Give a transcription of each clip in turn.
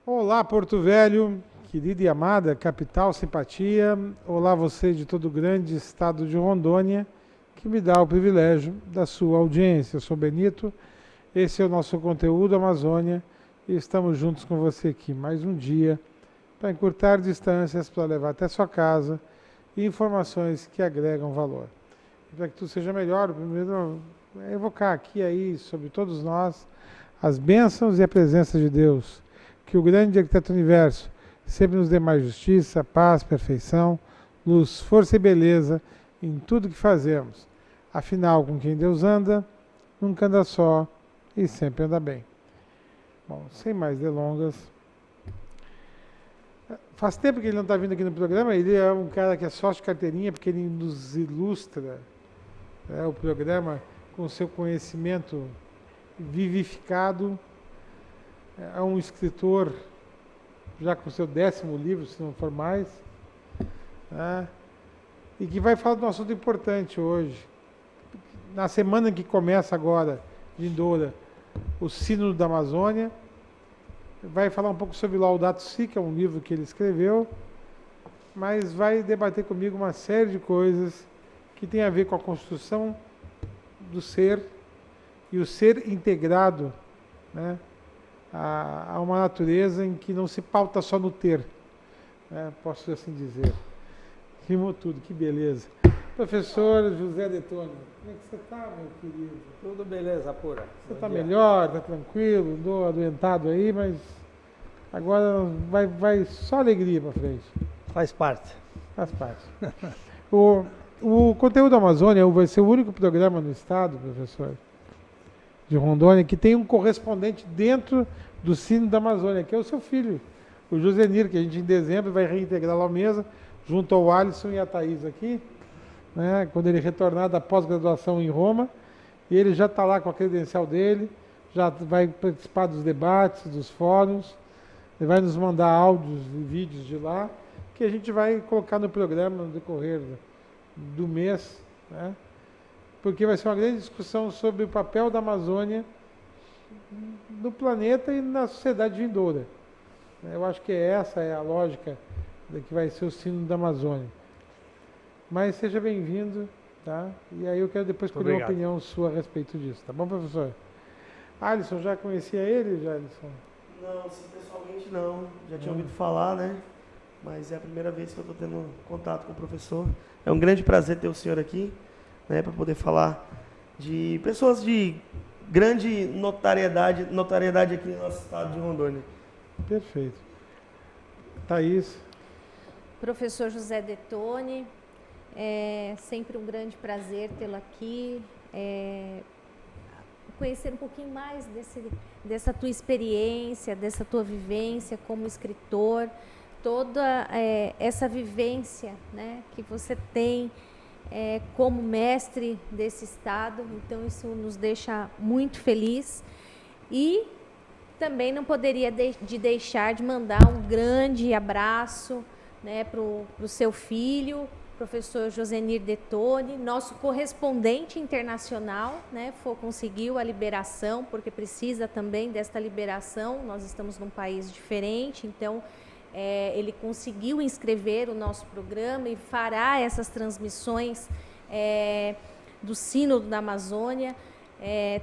Olá, Porto Velho, querida e amada, capital, simpatia. Olá, você de todo o grande estado de Rondônia, que me dá o privilégio da sua audiência. Eu sou Benito, esse é o nosso conteúdo Amazônia e estamos juntos com você aqui mais um dia para encurtar distâncias, para levar até sua casa informações que agregam valor. E para que tudo seja melhor, primeiro é evocar aqui aí sobre todos nós as bênçãos e a presença de Deus. Que o grande arquiteto do universo sempre nos dê mais justiça, paz, perfeição, luz, força e beleza em tudo que fazemos. Afinal, com quem Deus anda, nunca anda só e sempre anda bem. Bom, sem mais delongas. Faz tempo que ele não está vindo aqui no programa, ele é um cara que é sócio de carteirinha, porque ele nos ilustra, o programa com seu conhecimento vivificado. É um escritor, já com seu 10º livro, se não for mais, né? E que vai falar de um assunto importante hoje. Na semana que começa agora, vindoura, o Sínodo da Amazônia, vai falar um pouco sobre Laudato Si, que é um livro que ele escreveu, mas vai debater comigo uma série de coisas que tem a ver com a construção do ser e o ser integrado, né, a uma natureza em que não se pauta só no ter, né, posso assim dizer. Rimou tudo, que beleza. Professor José Detoni, como é que você está, meu querido? Tudo beleza, pura. Você está melhor, está tranquilo, andou adoentado aí, mas agora vai só alegria para frente. Faz parte. Faz parte. O conteúdo Amazônia vai ser o único programa no estado, professor, de Rondônia, que tem um correspondente dentro do Sínodo da Amazônia, que é o seu filho, o Josenir, que a gente em dezembro vai reintegrar lá à mesa, junto ao Alisson e à Thaís aqui, né, quando ele retornar da pós-graduação em Roma, e ele já está lá com a credencial dele, já vai participar dos debates, dos fóruns, ele vai nos mandar áudios e vídeos de lá, que a gente vai colocar no programa no decorrer do mês, né, porque vai ser uma grande discussão sobre o papel da Amazônia no planeta e na sociedade vindoura. Eu acho que essa é a lógica do que vai ser o Sínodo da Amazônia. Mas seja bem-vindo, tá? E aí eu quero depois colher uma opinião sua a respeito disso, tá bom, professor? Alisson, já conhecia ele, já, Alisson? Não, assim, pessoalmente não. Já tinha ouvido falar, né? Mas é a primeira vez que eu estou tendo contato com o professor. É um grande prazer ter o senhor aqui, né, para poder falar de pessoas de grande notoriedade aqui no nosso estado de Rondônia. Perfeito. Thaís. Professor José Detoni, é sempre um grande prazer tê-lo aqui, conhecer um pouquinho mais dessa tua experiência, dessa tua vivência como escritor, toda essa vivência, né, que você tem como mestre desse estado, então isso nos deixa muito feliz. E também não poderia deixar de mandar um grande abraço, né, para o seu filho, professor Josenir Detoni, nosso correspondente internacional, né, conseguiu a liberação, porque precisa também desta liberação, nós estamos num país diferente, então ele conseguiu inscrever o nosso programa e fará essas transmissões do Sínodo da Amazônia.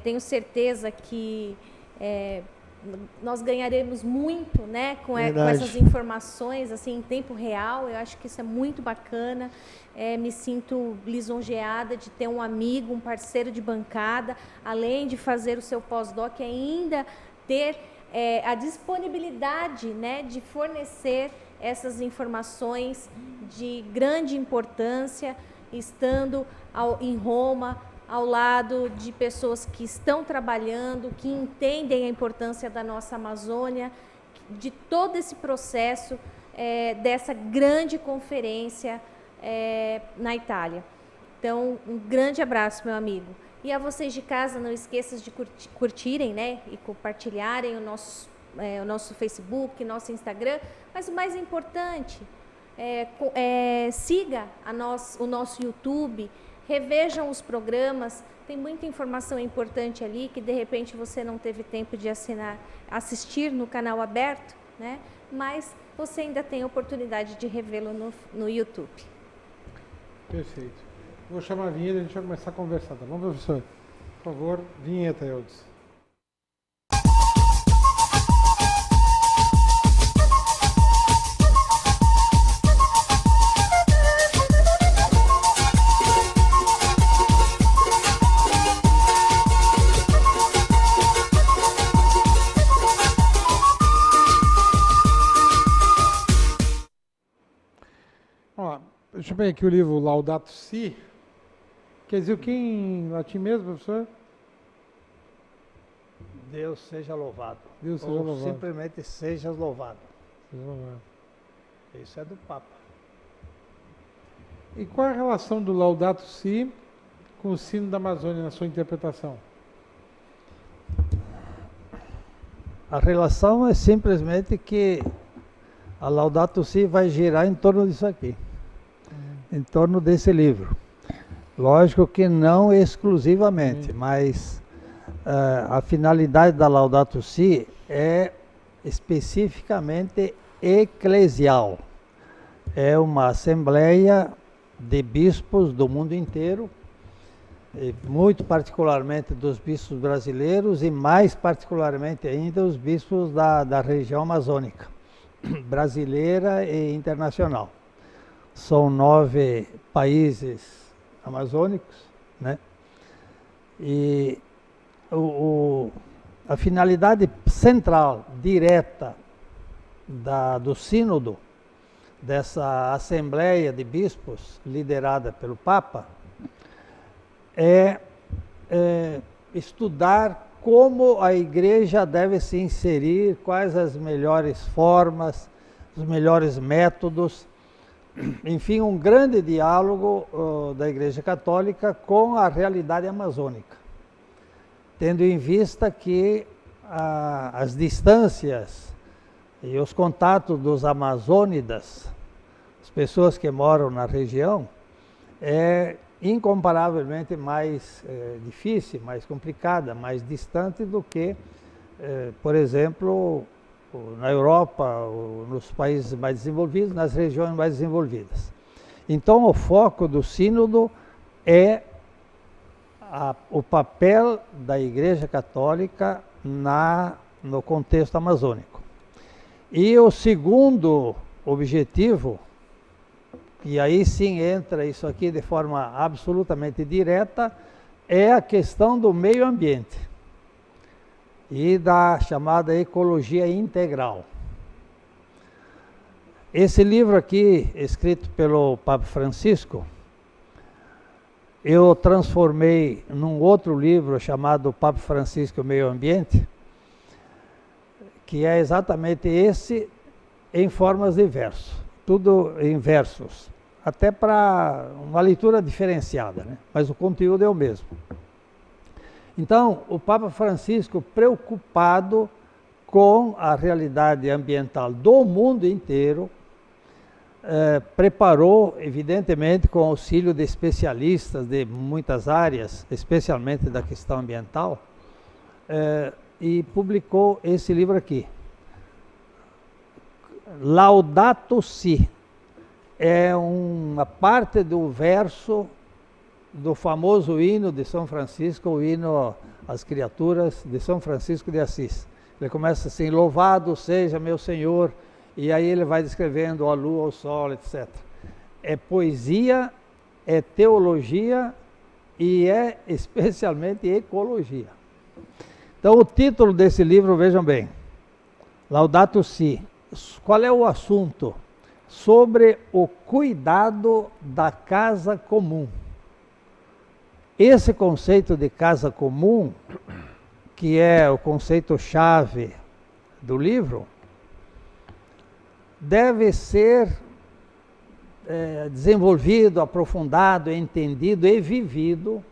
Tenho certeza que nós ganharemos muito, né, com essas informações assim, em tempo real. Eu acho que isso é muito bacana. Me sinto lisonjeada de ter um amigo, um parceiro de bancada, além de fazer o seu pós-doc, ainda ter a disponibilidade, né, de fornecer essas informações de grande importância, estando em Roma, ao lado de pessoas que estão trabalhando, que entendem a importância da nossa Amazônia, de todo esse processo dessa grande conferência na Itália. Então, um grande abraço, meu amigo. E a vocês de casa, não esqueçam de curtirem, né, e compartilharem o nosso Facebook, nosso Instagram. Mas o mais importante, siga o nosso YouTube, revejam os programas, tem muita informação importante ali que de repente você não teve tempo de assistir no canal aberto, né? Mas você ainda tem a oportunidade de revê-lo no YouTube. Perfeito. Vou chamar a vinheta e a gente vai começar a conversar, tá bom, professor? Por favor, vinheta, Eudes. Ó, deixa eu pegar aqui o livro Laudato Si. Quer dizer o que em latim mesmo, professor? Deus seja louvado. Deus seja Ou louvado. simplesmente seja louvado. Seja louvado. Isso é do Papa. E qual é a relação do Laudato Si com o sino da Amazônia na sua interpretação? A relação é simplesmente que a Laudato Si vai girar em torno disso aqui, em torno desse livro. Lógico que não exclusivamente, mas a finalidade da Laudato Si é especificamente eclesial. É uma assembleia de bispos do mundo inteiro, e muito particularmente dos bispos brasileiros e mais particularmente ainda os bispos da região amazônica, brasileira e internacional. São 9 países amazônicos, né? E a finalidade central, direta do sínodo, dessa assembleia de bispos liderada pelo Papa, é estudar como a igreja deve se inserir, quais as melhores formas, os melhores métodos, enfim, um grande diálogo da Igreja Católica com a realidade amazônica, tendo em vista que as distâncias e os contatos dos amazônidas, as pessoas que moram na região, é incomparavelmente mais difícil, mais complicada, mais distante do que, por exemplo, na Europa, nos países mais desenvolvidos, nas regiões mais desenvolvidas. Então, o foco do sínodo é o papel da Igreja Católica no contexto amazônico. E o segundo objetivo, e aí sim entra isso aqui de forma absolutamente direta, é a questão do meio ambiente e da chamada ecologia integral. Esse livro aqui, escrito pelo Papa Francisco, eu transformei num outro livro chamado Papa Francisco e o Meio Ambiente, que é exatamente esse em formas de verso, tudo em versos, até para uma leitura diferenciada, né? Mas o conteúdo é o mesmo. Então, o Papa Francisco, preocupado com a realidade ambiental do mundo inteiro, preparou, evidentemente, com auxílio de especialistas de muitas áreas, especialmente da questão ambiental, e publicou esse livro aqui. Laudato Si é uma parte do verso do famoso hino de São Francisco, o hino às criaturas de São Francisco de Assis. Ele começa assim: louvado seja meu Senhor, e aí ele vai descrevendo a lua, o sol, etc. É poesia, é teologia e é especialmente ecologia. Então o título desse livro, vejam bem, Laudato Si. Qual é o assunto? Sobre o cuidado da casa comum. Esse conceito de casa comum, que é o conceito-chave do livro, deve ser desenvolvido, aprofundado, entendido e vivido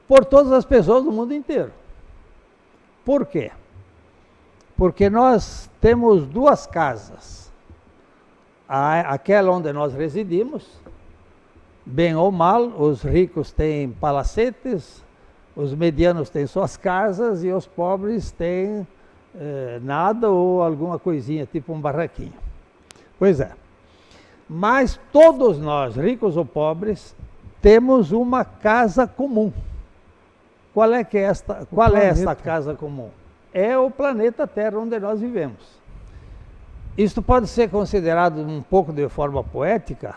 por todas as pessoas do mundo inteiro. Por quê? Porque nós temos duas casas. Aquela onde nós residimos, bem ou mal, os ricos têm palacetes, os medianos têm suas casas e os pobres têm nada ou alguma coisinha, tipo um barraquinho. Pois é. Mas todos nós, ricos ou pobres, temos uma casa comum. Qual é essa casa comum? É o planeta Terra onde nós vivemos. Isto pode ser considerado um pouco de forma poética,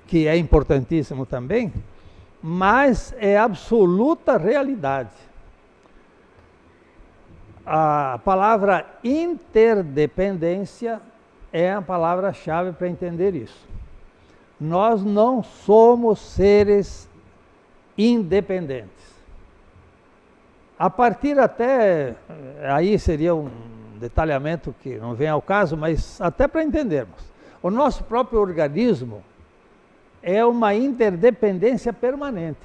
que é importantíssimo também, mas é absoluta realidade. A palavra interdependência é a palavra-chave para entender isso. Nós não somos seres independentes. A partir até, aí seria um detalhamento que não vem ao caso, mas até para entendermos. O nosso próprio organismo é uma interdependência permanente.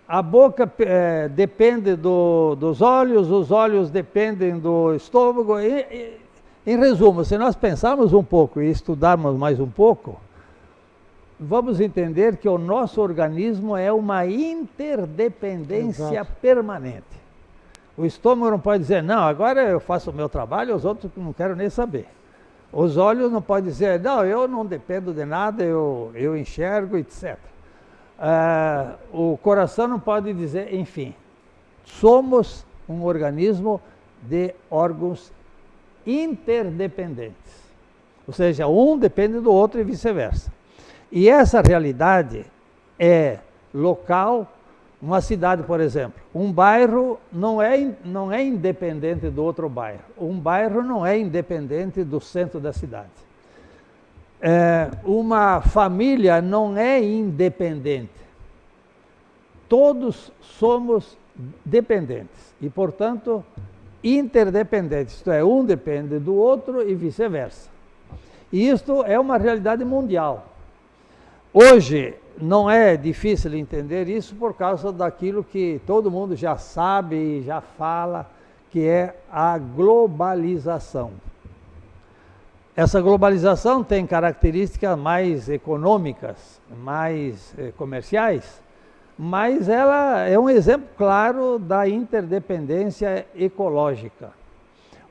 A boca depende dos olhos, os olhos dependem do estômago. Em resumo, se nós pensarmos um pouco e estudarmos mais um pouco, vamos entender que o nosso organismo é uma interdependência permanente. O estômago não pode dizer, não, agora eu faço o meu trabalho, os outros não quero nem saber. Os olhos não podem dizer, não, eu não dependo de nada, eu enxergo, etc. O coração não pode dizer, enfim. Somos um organismo de órgãos interdependentes. Ou seja, um depende do outro e vice-versa. E essa realidade é local. Uma cidade, por exemplo, um bairro não é independente do outro bairro. Um bairro não é independente do centro da cidade. Uma família não é independente. Todos somos dependentes e, portanto, interdependentes. Isto é, um depende do outro e vice-versa. E isto é uma realidade mundial. Hoje, não é difícil entender isso por causa daquilo que todo mundo já sabe e já fala, que é a globalização. Essa globalização tem características mais econômicas, mais comerciais, mas ela é um exemplo claro da interdependência ecológica.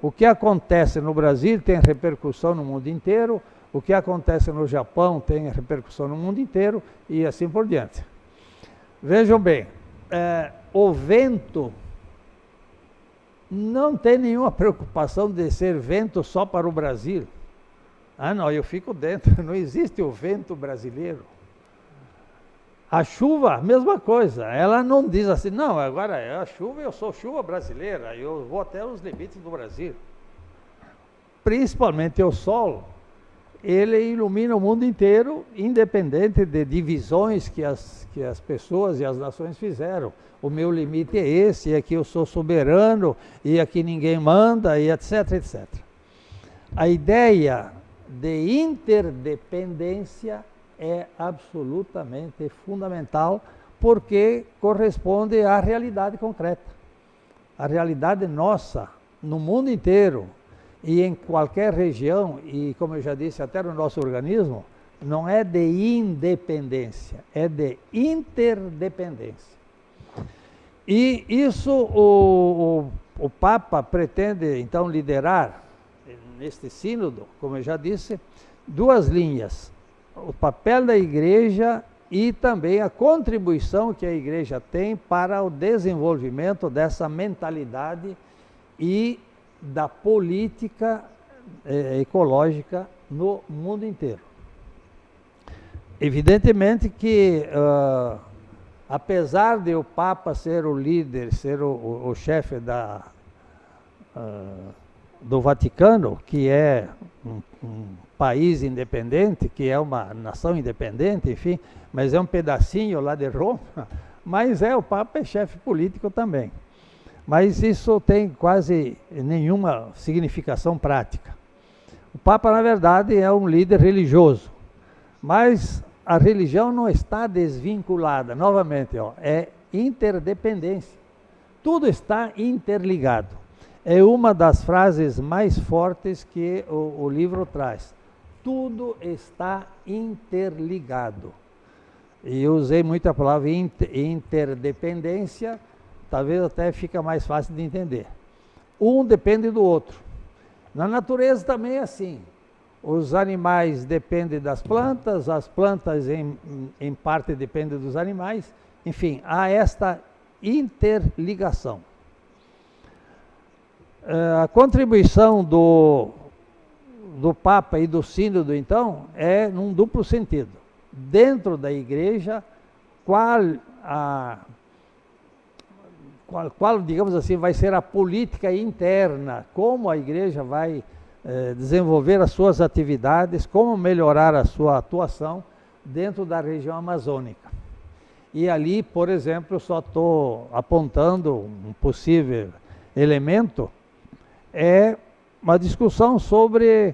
O que acontece no Brasil tem repercussão no mundo inteiro. O que acontece no Japão tem repercussão no mundo inteiro e assim por diante. Vejam bem, o vento não tem nenhuma preocupação de ser vento só para o Brasil. Ah, não, eu fico dentro, não existe o vento brasileiro. A chuva, mesma coisa, ela não diz assim, não, agora é a chuva, eu sou chuva brasileira, eu vou até os limites do Brasil. Principalmente o sol. Ele ilumina o mundo inteiro, independente de divisões que as pessoas e as nações fizeram. O meu limite é esse, e aqui eu sou soberano, e aqui ninguém manda, e etc, etc. A ideia de interdependência é absolutamente fundamental, porque corresponde à realidade concreta. A realidade nossa, no mundo inteiro, e em qualquer região, e como eu já disse, até no nosso organismo, não é de independência, é de interdependência. E isso o Papa pretende, então, liderar, neste sínodo, como eu já disse, duas linhas. O papel da igreja e também a contribuição que a igreja tem para o desenvolvimento dessa mentalidade e da política ecológica no mundo inteiro. Evidentemente que, apesar de o Papa ser o líder, ser o chefe do Vaticano, que é um país independente, que é uma nação independente, enfim, mas é um pedacinho lá de Roma, mas o Papa é chefe político também. Mas isso tem quase nenhuma significação prática. O Papa, na verdade, é um líder religioso, mas a religião não está desvinculada, novamente, é interdependência. Tudo está interligado. É uma das frases mais fortes que o livro traz. Tudo está interligado. E eu usei muito a palavra interdependência, talvez até fica mais fácil de entender. um depende do outro. Na natureza também é assim. Os animais dependem das plantas, as plantas em parte dependem dos animais. Enfim, há esta interligação. A contribuição do Papa e do Sínodo, então, é num duplo sentido. Dentro da igreja, qual, digamos assim, vai ser a política interna, como a igreja vai desenvolver as suas atividades, como melhorar a sua atuação dentro da região amazônica. E ali, por exemplo, eu só estou apontando um possível elemento, é uma discussão sobre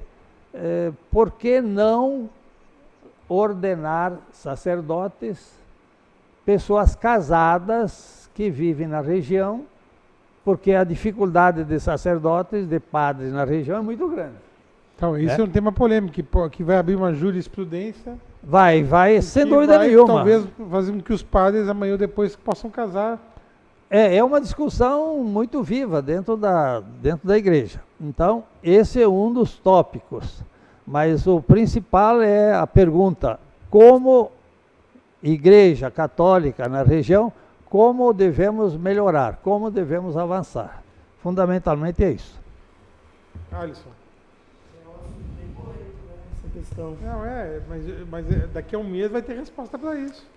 por que não ordenar sacerdotes, pessoas casadas que vivem na região, porque a dificuldade de sacerdotes, de padres na região é muito grande. Então, isso é um tema polêmico, que vai abrir uma jurisprudência. Vai, sem que dúvida vai, nenhuma. talvez fazer com que os padres amanhã ou depois possam casar. É uma discussão muito viva dentro da igreja. Então, esse é um dos tópicos. Mas o principal é a pergunta: como igreja católica na região, como devemos melhorar, como devemos avançar? Fundamentalmente é isso. Alisson. Essa questão. Não, mas daqui a um mês vai ter resposta para isso.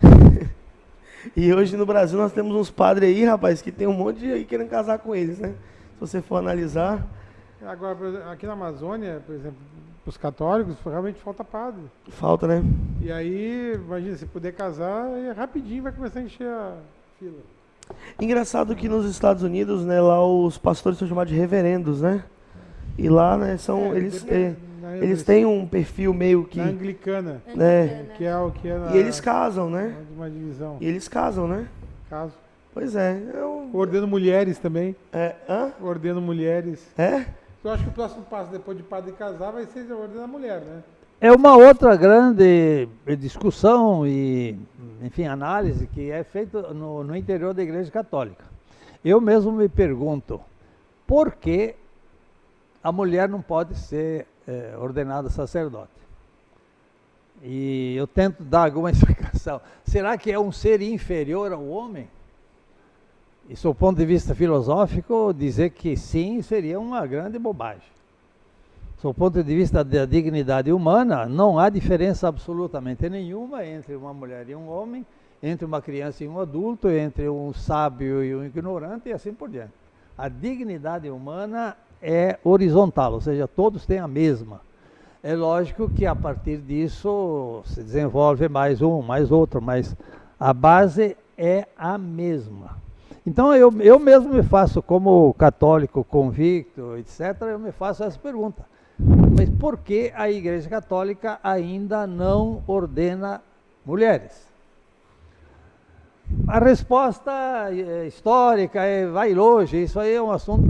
E hoje no Brasil nós temos uns padres aí, rapaz, que tem um monte de aí querendo casar com eles, né? Se você for analisar. Agora, aqui na Amazônia, por exemplo, os católicos, realmente falta padre. Falta, né? E aí, imagina, se puder casar, rapidinho vai começar a encher a fila. Engraçado que nos Estados Unidos, né, lá os pastores são chamados de reverendos, né? E lá, né, eles têm um perfil meio que... Na anglicana, né? que é o que é E eles casam, né? uma divisão. E eles casam, né? Caso. Pois é. Ordeno mulheres também. Hã? Ordeno mulheres. É? Eu acho que o próximo passo, depois de padre casar, vai ser ordenar mulher, né? É uma outra grande discussão e, enfim, análise que é feita no interior da Igreja Católica. Eu mesmo me pergunto, por que a mulher não pode ser ordenada sacerdote? E eu tento dar alguma explicação. Será que é um ser inferior ao homem? E, do ponto de vista filosófico, dizer que sim seria uma grande bobagem. Do ponto de vista da dignidade humana, não há diferença absolutamente nenhuma entre uma mulher e um homem, entre uma criança e um adulto, entre um sábio e um ignorante e assim por diante. A dignidade humana é horizontal, ou seja, todos têm a mesma. É lógico que a partir disso se desenvolve mais um, mais outro, mas a base é a mesma. Então eu mesmo me faço, como católico convicto, etc., eu me faço essa pergunta. Mas por que a Igreja Católica ainda não ordena mulheres? A resposta histórica vai longe, isso aí é um assunto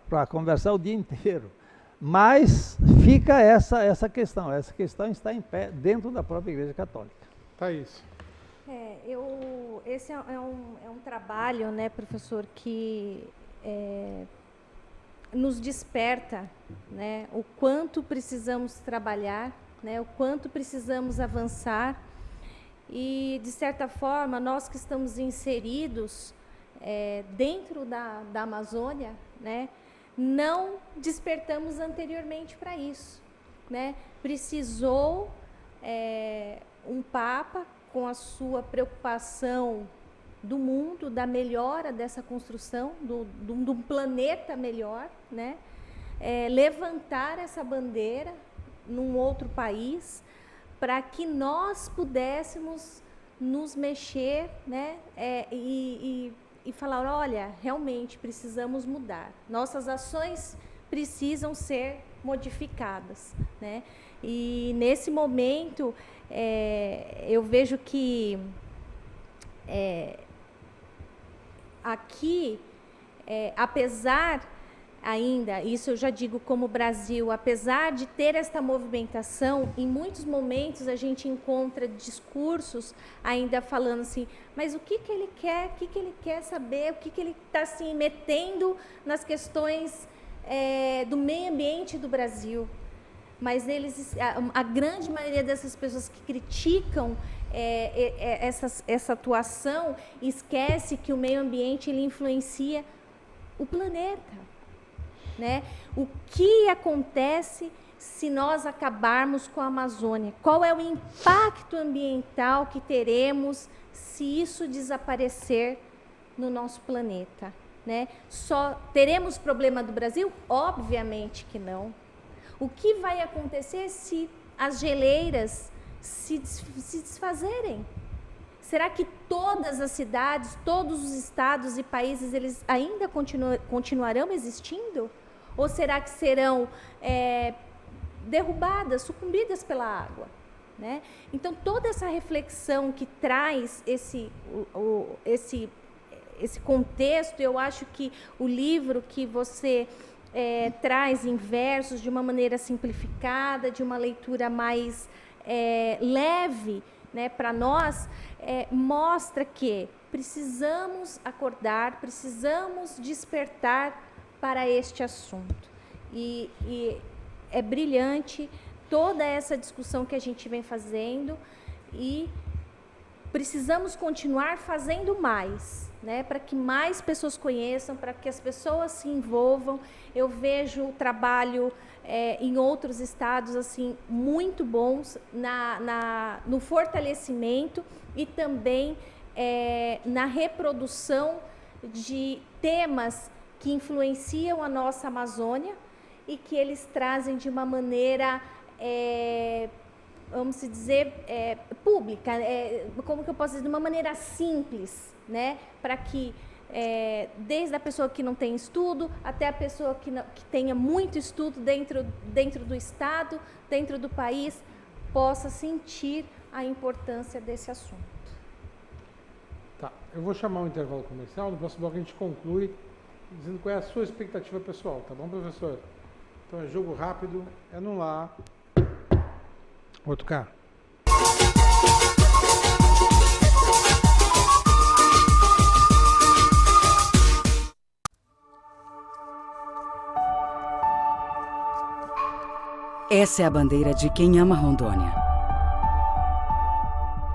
para conversar o dia inteiro. Mas fica essa questão está em pé dentro da própria Igreja Católica. Tá isso. Esse é um trabalho, né, professor, que nos desperta, né, o quanto precisamos trabalhar, né, o quanto precisamos avançar e, de certa forma, nós que estamos inseridos dentro da Amazônia, né, não despertamos anteriormente para isso, né? Precisou um Papa com a sua preocupação do mundo, da melhora dessa construção, do planeta melhor, né? Levantar essa bandeira num outro país para que nós pudéssemos nos mexer, né? E falar, olha, realmente precisamos mudar. Nossas ações precisam ser modificadas, né? E nesse momento eu vejo que aqui, apesar ainda, isso eu já digo como Brasil, apesar de ter esta movimentação, em muitos momentos a gente encontra discursos ainda falando assim, mas o que ele quer, o que ele quer saber, o que ele está se metendo nas questões do meio ambiente do Brasil. Mas a grande maioria dessas pessoas que criticam essa atuação esquece que o meio ambiente ele influencia o planeta, né? O que acontece se nós acabarmos com a Amazônia? Qual é o impacto ambiental que teremos se isso desaparecer no nosso planeta, né? Só teremos problema do Brasil? Obviamente que não. O que vai acontecer se as geleiras se desfazerem? Será que todas as cidades, todos os estados e países, eles ainda continuarão existindo? Ou será que serão derrubadas, sucumbidas pela água, né? Então, toda essa reflexão que traz esse contexto, eu acho que o livro que você traz em versos de uma maneira simplificada, de uma leitura mais leve, né, para nós, mostra que precisamos acordar, precisamos despertar para este assunto. E é brilhante toda essa discussão que a gente vem fazendo e precisamos continuar fazendo mais, né, para que mais pessoas conheçam, para que as pessoas se envolvam. Eu vejo o trabalho em outros estados assim muito bons no fortalecimento e também na reprodução de temas que influenciam a nossa Amazônia e que eles trazem de uma maneira vamos dizer, pública, como que eu posso dizer, de uma maneira simples, né, para que desde a pessoa que não tem estudo até a pessoa que tenha muito estudo dentro do estado, dentro do país, possa sentir a importância desse assunto. Tá, eu vou chamar um intervalo comercial, no próximo bloco a gente conclui dizendo qual é a sua expectativa pessoal, tá bom, professor? Então é jogo rápido, é no lá. Outro cá. Essa é a bandeira de quem ama Rondônia.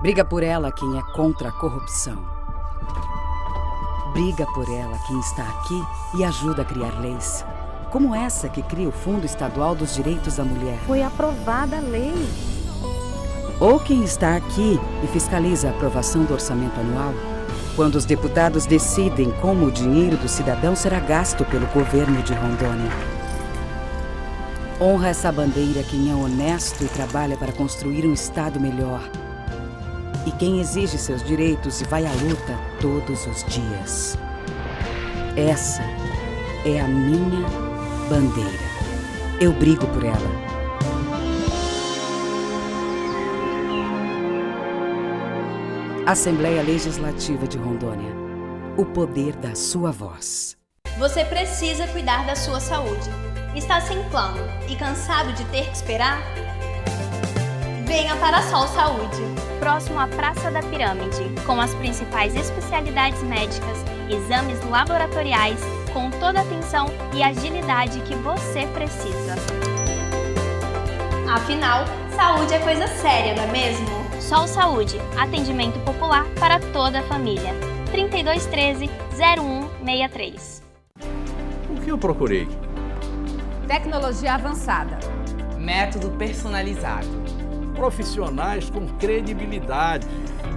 Briga por ela quem é contra a corrupção. Briga por ela quem está aqui e ajuda a criar leis, como essa que cria o Fundo Estadual dos Direitos da Mulher. Foi aprovada a lei. Ou quem está aqui e fiscaliza a aprovação do orçamento anual, quando os deputados decidem como o dinheiro do cidadão será gasto pelo governo de Rondônia. Honra essa bandeira quem é honesto e trabalha para construir um estado melhor. E quem exige seus direitos e vai à luta todos os dias. Essa é a minha bandeira. Eu brigo por ela. Assembleia Legislativa de Rondônia. O poder da sua voz. Você precisa cuidar da sua saúde. Está sem plano e cansado de ter que esperar? Venha para a Sol Saúde, próximo à Praça da Pirâmide, com as principais especialidades médicas, exames laboratoriais, com toda a atenção e agilidade que você precisa. Afinal, saúde é coisa séria, não é mesmo? Sol Saúde, atendimento popular para toda a família. 3213-0163. O que eu procurei? Tecnologia avançada. Método personalizado. Profissionais com credibilidade.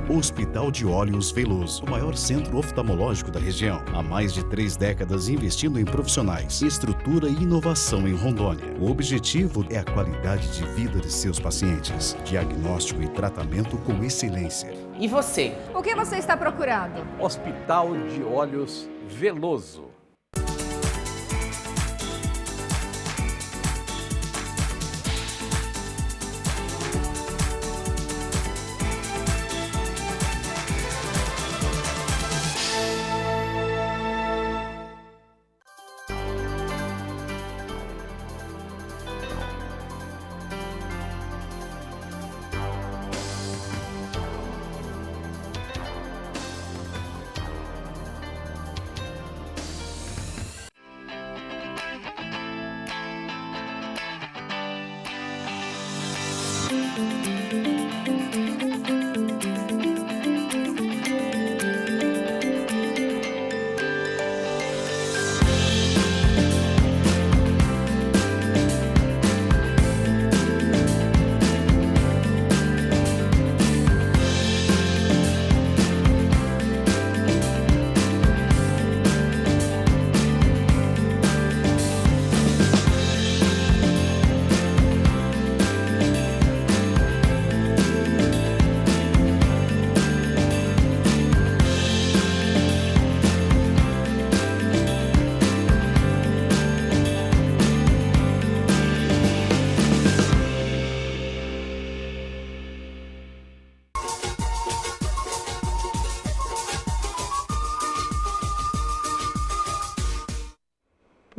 Hospital de Olhos Veloso, o maior centro oftalmológico da região. Há mais de 3 décadas investindo em profissionais, estrutura e inovação em Rondônia. O objetivo é a qualidade de vida de seus pacientes. Diagnóstico e tratamento com excelência. E você? O que você está procurando? Hospital de Olhos Veloso.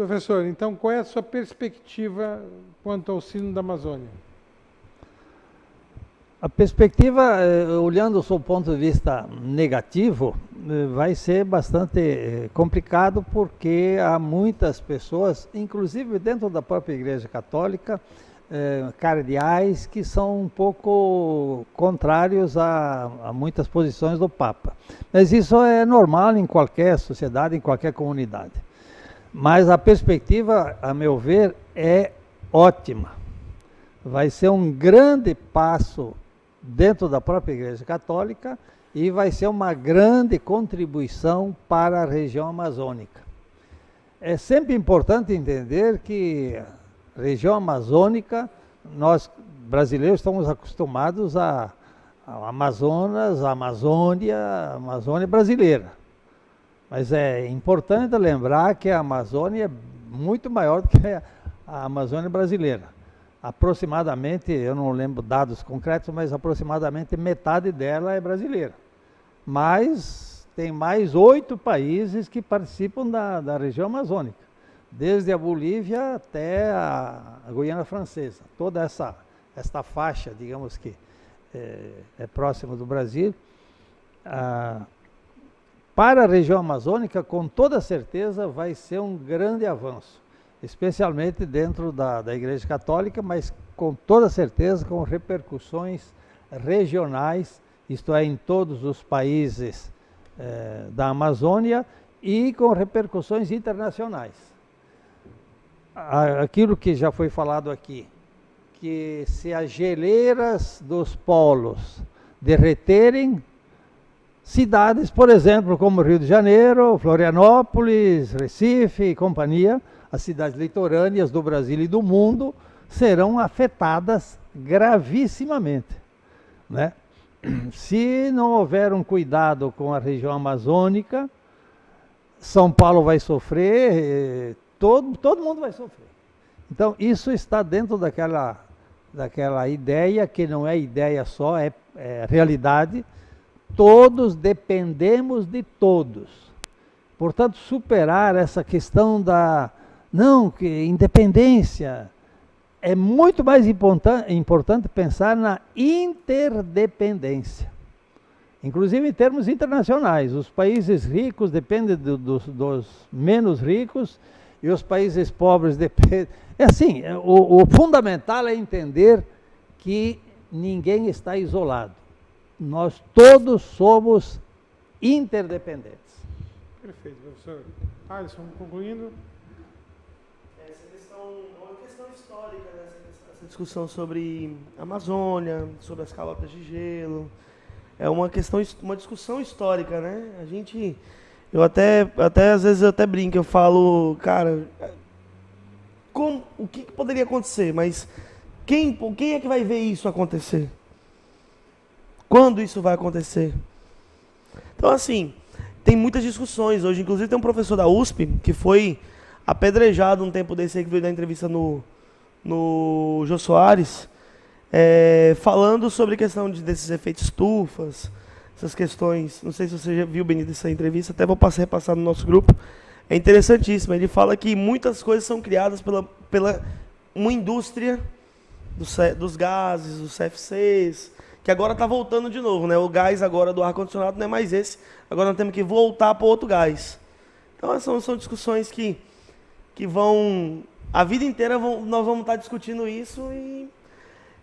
Professor, então qual é a sua perspectiva quanto ao Sino da Amazônia? A perspectiva, olhando do seu ponto de vista negativo, vai ser bastante complicado, porque há muitas pessoas, inclusive dentro da própria Igreja Católica, cardeais, que são um pouco contrários a muitas posições do Papa. Mas isso é normal em qualquer sociedade, em qualquer comunidade. Mas a perspectiva, a meu ver, é ótima. Vai ser um grande passo dentro da própria Igreja Católica e vai ser uma grande contribuição para a região amazônica. É sempre importante entender que a região amazônica, nós brasileiros estamos acostumados ao Amazonas, a Amazônia brasileira. Mas é importante lembrar que a Amazônia é muito maior do que a Amazônia brasileira. Aproximadamente, eu não lembro dados concretos, mas aproximadamente metade dela é brasileira. Mas tem mais 8 países que participam da região amazônica, desde a Bolívia até a Guiana Francesa. Toda esta faixa, digamos que é próxima do Brasil. Para a região amazônica, com toda certeza, vai ser um grande avanço, especialmente dentro da Igreja Católica, mas com toda certeza com repercussões regionais, isto é, em todos os países da Amazônia, e com repercussões internacionais. Aquilo que já foi falado aqui, que se as geleiras dos polos derreterem, cidades, por exemplo, como Rio de Janeiro, Florianópolis, Recife e companhia, as cidades litorâneas do Brasil e do mundo, serão afetadas gravissimamente, né? Se não houver um cuidado com a região amazônica, São Paulo vai sofrer, todo mundo vai sofrer. Então, isso está dentro daquela ideia, que não é ideia só, é realidade. Todos dependemos de todos. Portanto, superar essa questão que independência, é muito mais importante pensar na interdependência. Inclusive em termos internacionais, os países ricos dependem dos menos ricos e os países pobres dependem... É assim, o fundamental é entender que ninguém está isolado. Nós todos somos interdependentes. Perfeito, professor. Alisson, concluindo. Essa questão é uma questão histórica, né? Essa discussão sobre a Amazônia, sobre as calotas de gelo. É uma discussão histórica, né? Eu até às vezes eu até brinco, eu falo, cara, o que poderia acontecer? Mas quem é que vai ver isso acontecer? Quando isso vai acontecer? Então, assim, tem muitas discussões hoje. Inclusive, tem um professor da USP que foi apedrejado um tempo desse aí, que veio dar entrevista no Jô Soares, falando sobre a questão desses efeitos estufas, essas questões. Não sei se você já viu, Benito, essa entrevista, até vou repassar no nosso grupo. É interessantíssimo. Ele fala que muitas coisas são criadas pela uma indústria dos gases, dos CFCs, que agora está voltando de novo, né? O gás agora do ar-condicionado não é mais esse, agora nós temos que voltar para outro gás. Então são discussões que vão... A vida inteira nós vamos estar discutindo isso, e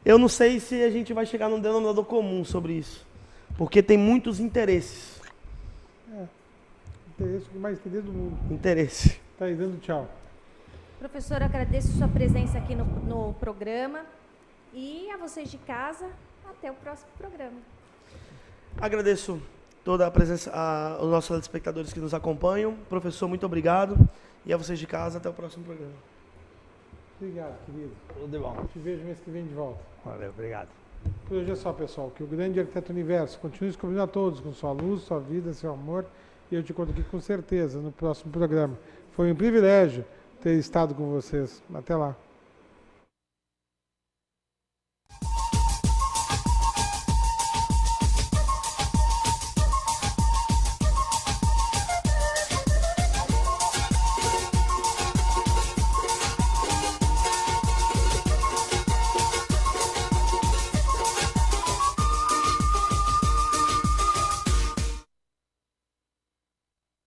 eu não sei se a gente vai chegar num denominador comum sobre isso, porque tem muitos interesses. Interesse, o que mais interesse do mundo. Interesse. Tá aí, dando tchau. Professor, agradeço sua presença aqui no programa, e a vocês de casa, até o próximo programa. Agradeço toda a presença, aos nossos telespectadores que nos acompanham. Professor, muito obrigado. E a vocês de casa, até o próximo programa. Obrigado, querido. Tudo de bom. Te vejo mês que vem de volta. Valeu, obrigado. Por hoje é só, pessoal. Que o grande arquiteto universo continue descobrindo a todos com sua luz, sua vida, seu amor. E eu te conto aqui com certeza no próximo programa. Foi um privilégio ter estado com vocês. Até lá.